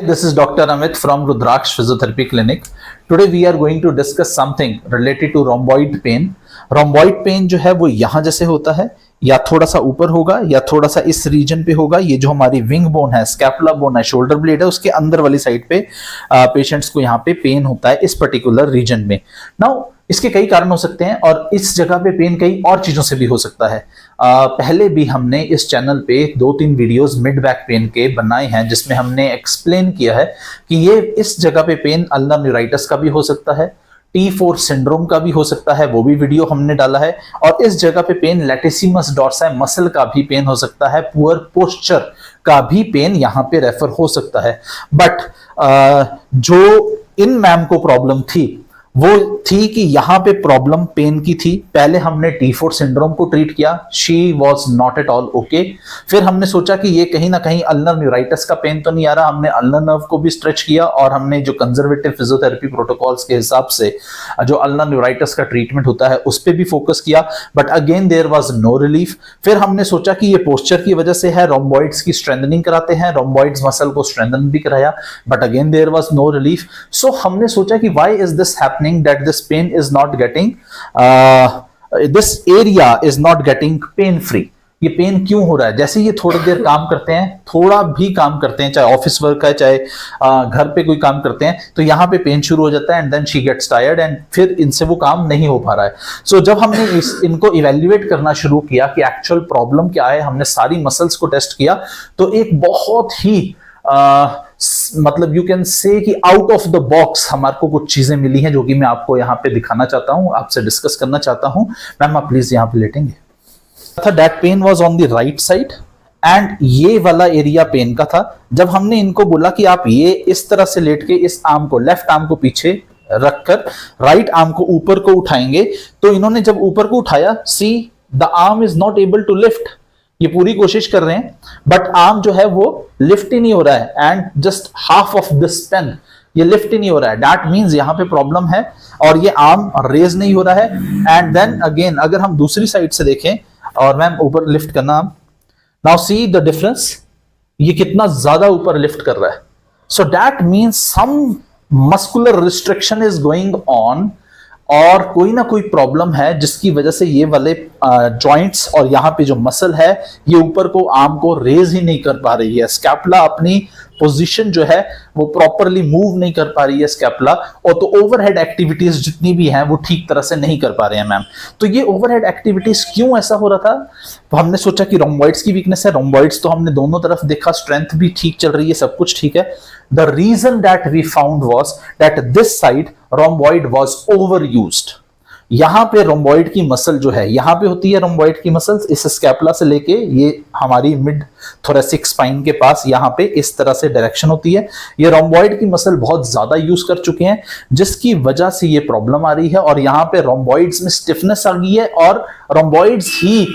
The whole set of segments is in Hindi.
This is Dr. Amit from Rudraksh Physiotherapy Clinic. Today we are going to discuss something related to rhomboid pain. Rhomboid pain जो है वो यहाँ जैसे होता है या थोड़ा सा ऊपर होगा या थोड़ा सा इस रीजन पे होगा। ये जो हमारी विंग बोन है, स्कैपुला बोन है, शोल्डर ब्लेड है, उसके अंदर वाली साइड पे पेशेंट्स को यहाँ पे पेन होता है इस पर्टिकुलर रीजन में। नाउ इसके कई कारण हो सकते हैं और इस जगह पे पेन कई और चीजों से भी हो सकता है। पहले भी हमने इस चैनल पे 2-3 वीडियोस मिड बैक पेन के बनाए हैं जिसमें हमने एक्सप्लेन किया है कि ये इस जगह पे पेन अल्नर न्यूराइटिस का भी हो सकता है, T4 सिंड्रोम का भी हो सकता है, वो भी वीडियो हमने डाला है। और इस जगह पे पेन लैटिसिमस डॉर्साई मसल का भी पेन हो सकता है, पुअर पोस्चर का भी पेन यहाँ पे रेफर हो सकता है। बट जो इन मैम को प्रॉब्लम थी वो थी कि यहां पे प्रॉब्लम पेन की थी। पहले हमने T4 सिंड्रोम को ट्रीट किया, she was not at all okay. फिर हमने सोचा कि ये कहीं ना कहीं अल्नर न्यूराइटिस का पेन तो नहीं आ रहा, हमने अल्नर नर्व को भी स्ट्रेच किया और हमने जो कंजर्वेटिव फिजियोथेरेपी प्रोटोकॉल्स के हिसाब से जो अल्नर न्यूराइटिस का ट्रीटमेंट होता है उस पर भी फोकस किया, but again there was no relief. फिर हमने सोचा कि ये पोस्चर की वजह से है, रोम्बॉइड्स की स्ट्रेंथनिंग कराते हैं, रोम्बॉइड्स मसल को स्ट्रेंथन भी कराया, but again there was no relief. So हमने सोचा कि why is this happening that this pain is not getting this area is not getting pain free। ये पेन क्यों हो रहा है? जैसे ये थोड़ी देर काम करते हैं, थोड़ा भी काम करते हैं, चाहे ऑफिस वर्क है चाहे घर पे कोई काम करते हैं, तो यहाँ पे पेन शुरू हो जाता है and then she gets tired and फिर इनसे वो काम नहीं हो पा रहा है। सो जब हमने इनको इवेल्युएट करना शुरू किया कि एक्चुअल प्रॉब्लम क्या है, हमने सारी मसल्स को टेस्ट किया तो एक बहुत ही मतलब यू कैन से कि आउट ऑफ द बॉक्स हमारे को कुछ चीजें मिली हैं जो कि मैं आपको यहाँ पे दिखाना चाहता हूँ, आपसे डिस्कस करना चाहता हूँ। मैम आप प्लीज यहाँ पे लेटेंगे। That pain was on the right side and ये वाला एरिया पेन का था। जब हमने इनको बोला कि आप ये इस तरह से लेट के इस आर्म को, लेफ्ट आर्म को पीछे रखकर राइट आर्म को ऊपर को उठाएंगे, तो इन्होंने जब ऊपर को उठाया, see the arm is not able to lift. ये पूरी कोशिश कर रहे हैं बट आर्म जो है वो लिफ्ट ही नहीं हो रहा है and just half of this pain ये लिफ्ट ही नहीं हो रहा है। दैट मींस यहाँ पे प्रॉब्लम है और ये आर्म रेज नहीं हो रहा है। एंड देन अगेन अगर हम दूसरी साइड से देखें और मैम ऊपर लिफ्ट करना, नाउ सी द डिफरेंस, ये कितना ज्यादा ऊपर लिफ्ट कर रहा है। So that means some muscular restriction is going on और कोई ना कोई प्रॉब्लम है जिसकी वजह से ये वाले जॉइंट्स और यहाँ पे जो मसल है ये ऊपर को आर्म को रेज ही नहीं कर पा रही है। स्कैपुला अपनी पोजीशन जो है वो प्रॉपरली मूव नहीं कर पा रही है स्कैपुला, और तो ओवरहेड एक्टिविटीज जितनी भी हैं वो ठीक तरह से नहीं कर पा रहे हैं मैम। तो ये ओवरहेड एक्टिविटीज क्यों ऐसा हो रहा था? तो हमने सोचा कि रोम्बॉइड्स की वीकनेस है। रोम्बॉइड्स तो हमने दोनों तरफ देखा, स्ट्रेंथ भी ठीक चल रही है, सब कुछ ठीक है। The reason that we found was that this side rhomboid was overused। यहां पे रोम्बॉइड की मसल जो है, यहां पे होती है रोम्बॉइड की मसल्स, इस स्कैपुला से लेके ये हमारी मिड थोरेसिक स्पाइन के पास यहाँ पे इस तरह से डायरेक्शन होती है। ये रोम्बॉइड की मसल बहुत ज्यादा यूज कर चुके हैं जिसकी वजह से ये प्रॉब्लम आ रही है और यहाँ पे रोम्बॉइड्स में स्टिफनेस आ गई है और रोम्बॉइड्स ही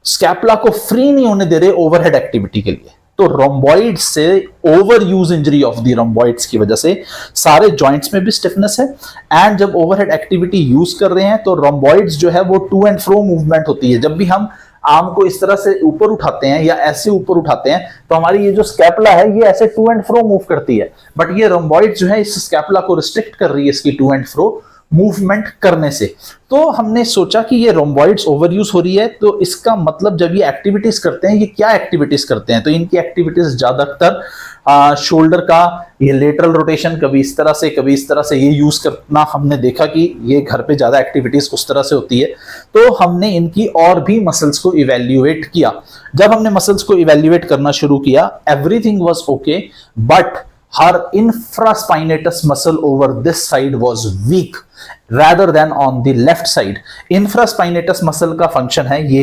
स्कैपुला को फ्री नहीं होने दे रहे ओवरहेड एक्टिविटी के लिए। तो रोम्बॉइड से over use injury of the rhomboids की वजह से सारे जॉइंट्स में भी स्टिफनेस है एंड जब ओवरहेड एक्टिविटी यूज कर रहे हैं तो रोम्बॉइड्स जो है वो टू एंड फ्रो मूवमेंट होती है। जब भी हम आर्म को इस तरह से ऊपर उठाते हैं या ऐसे ऊपर उठाते हैं तो हमारी ये जो स्कैपुला है ये ऐसे टू एंड फ्रो मूव करती है, बट ये रोम्बॉइड जो है इस स्कैपुला को रिस्ट्रिक्ट कर रही है इसकी टू एंड फ्रो मूवमेंट करने से। तो हमने सोचा कि ये रोम्बॉइड्स ओवर यूज हो रही है, तो इसका मतलब जब ये एक्टिविटीज करते हैं, ये क्या एक्टिविटीज करते हैं? तो इनकी एक्टिविटीज ज्यादातर शोल्डर का ये लेटरल रोटेशन, कभी इस तरह से कभी इस तरह से ये यूज करना हमने देखा कि ये घर पे ज्यादा एक्टिविटीज उस तरह से होती है। तो हमने इनकी और भी मसल्स को इवेल्युएट किया। जब हमने मसल्स को इवेल्युएट करना शुरू किया, everything was okay, but her infraspinatus muscle over this side was weak rather than on the left side। infraspinatus muscle का फंक्शन है ये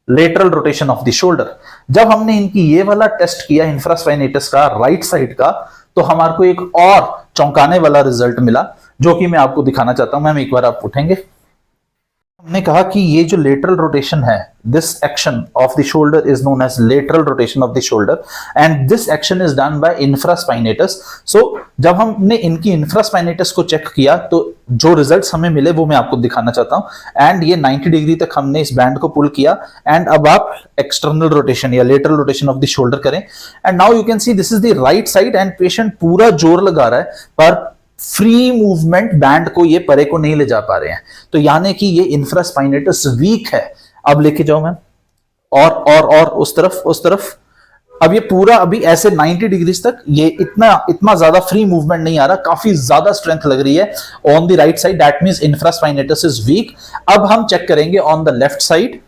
lateral rotation of the shoulder। जब हमने इनकी ये वाला टेस्ट किया infraspinatus का राइट साइड का, तो हमारे को एक और चौंकाने वाला रिजल्ट मिला जो कि मैं आपको दिखाना चाहता हूं। मैम एक बार आप उठेंगे। हमने कहा कि ये जो लेटरल रोटेशन है, this action of the shoulder is known as lateral rotation of the shoulder and this action is done by infraspinatus. So जब हमने इनकी इंफ्रास्पाइनेटस को चेक किया तो जो रिजल्ट्स हमें मिले वो मैं आपको दिखाना चाहता हूं। एंड ये 90 डिग्री तक हमने इस बैंड को पुल किया एंड अब आप एक्सटर्नल रोटेशन या lateral rotation of the shoulder करें and now you can see this is the right side and patient पूरा जोर लगा रहा है पर फ्री मूवमेंट बैंड को ये परे को नहीं ले जा पा रहे हैं, तो यानी कि ये इंफ्रास्पाइनेटस वीक है। अब लेके जाओ मैम और उस तरफ। अब ये पूरा अभी ऐसे 90 डिग्री तक ये इतना ज्यादा फ्री मूवमेंट नहीं आ रहा, काफी ज्यादा स्ट्रेंथ लग रही है on the right side, that means infraspinatus is weak. अब हम चेक करेंगे ऑन द लेफ्ट साइड।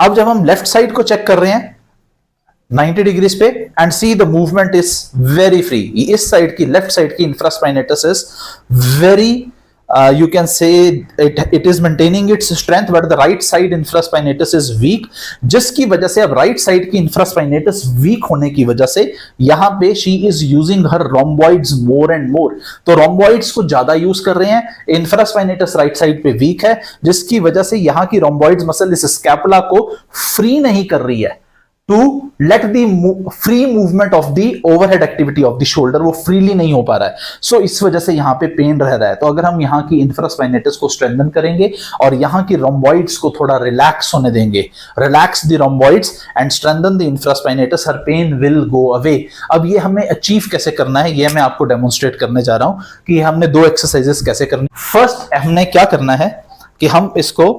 अब जब हम लेफ्ट साइड को चेक कर रहे हैं 90 डिग्रीज पे and see the movement is very free, इस साइड की लेफ्ट साइड की infraspinatus is very you can say it is maintaining its strength but the right side infraspinatus is weak, जिसकी वजह से अब राइट साइड की इंफ्रास्पाइनेटस वीक होने की वजह से यहां पे she is using her rhomboids more and more, तो rhomboids को ज्यादा यूज कर रहे हैं। इंफ्रास्पाइनेटस राइट साइड पे वीक है जिसकी वजह से यहां की rhomboids मसल इस स्कैपुला को फ्री नहीं कर रही है to let the free movement of the overhead activity of the shoulder, वो फ्रीली नहीं हो पा रहा है। सो इस वजह से यहां पे पेन रह रहा है। तो अगर हम यहां की इंफ्रास्पाइनेटस को स्ट्रेंथन करेंगे और यहां की रोम्बॉइड्स को थोड़ा रिलैक्स होने देंगे, relax the rhomboids and strengthen the infraspinatus, her pain will go away. अब ये हमें अचीव कैसे करना है ये मैं आपको डेमोन्स्ट्रेट करने जा रहा हूं कि हमने दो एक्सरसाइजेस कैसे करनी। फर्स्ट हमने क्या करना है कि हम इसको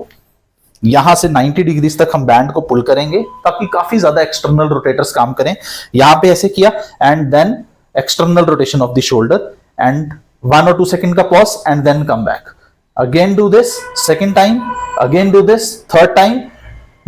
यहां से 90 डिग्री तक हम बैंड को पुल करेंगे ताकि काफी ज्यादा एक्सटर्नल रोटेटर्स काम करें। यहां पे ऐसे किया and then external rotation of the shoulder and 1 or 2 second का pause and then come back, again do this second time, again do this third time,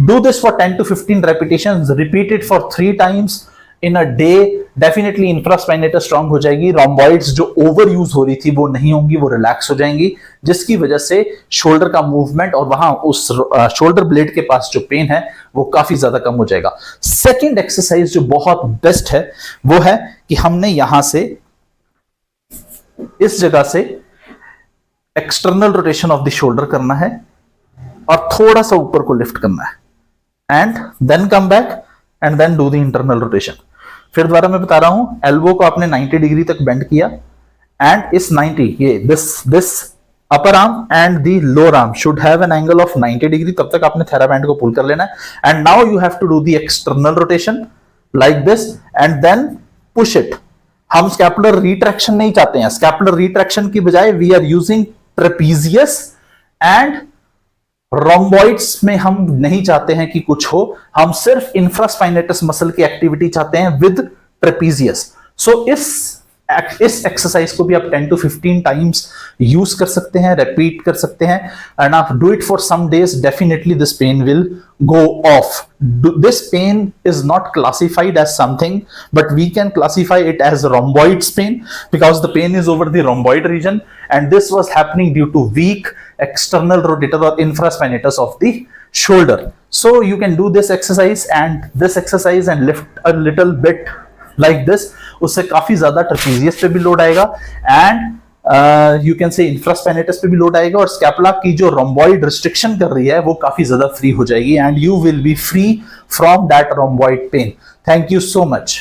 do this for 10 to 15 repetitions, repeat it for 3 times in a day। Definitely infraspinatus strong हो जाएगी, रोम्बॉइड्स जो ओवर यूज हो रही थी वो नहीं होंगी, वो रिलैक्स हो जाएंगी, जिसकी वजह से शोल्डर का मूवमेंट और वहां उस शोल्डर ब्लेड के पास जो पेन है वो काफी ज्यादा कम हो जाएगा। सेकंड एक्सरसाइज जो बहुत बेस्ट है वो है कि हमने यहां से इस जगह से external rotation of the shoulder करना है और थोड़ा सा ऊपर को लिफ्ट करना है and then come back and then do the internal rotation. फिर दोबारा मैं बता रहा हूं, एल्बो को आपने 90 डिग्री तक बेंड किया एंड इस 90 ये this upper arm and the lower arm should have an angle of 90 degree, तब तक आपने थेराबैंड को पुल कर लेना है and now you have to do the external rotation like this and then push it. हम स्कैपुलर रिट्रैक्शन नहीं चाहते हैं, स्कैपुलर रिट्रैक्शन की बजाय we are using trapezius and rhomboids में हम नहीं चाहते हैं कि कुछ हो, हम सिर्फ इंफ्रास्पाइनेटस मसल की एक्टिविटी चाहते हैं विद ट्रेपीजियस। सो इस एक्सरसाइज को भी आप 10 to 15 टाइम्स यूज कर सकते हैं, रिपीट कर सकते हैं एंड आप do it for some days, definitely this pain will go off. This pain is not classified as something, but we can classify it as rhomboids pain because the pain is over the rhomboid region and this was happening due to weak external rotator or infraspinatus of the shoulder. So you can do this exercise and lift a little bit like this. उससे काफी ज्यादा ट्रेपीजियस पे भी लोड आएगा and you can say infraspinatus पे भी लोड आएगा और स्कैपुला की जो रोम्बॉइड रिस्ट्रिक्शन कर रही है वो काफी ज्यादा फ्री हो जाएगी and you will be free from that rhomboid pain. Thank you so much.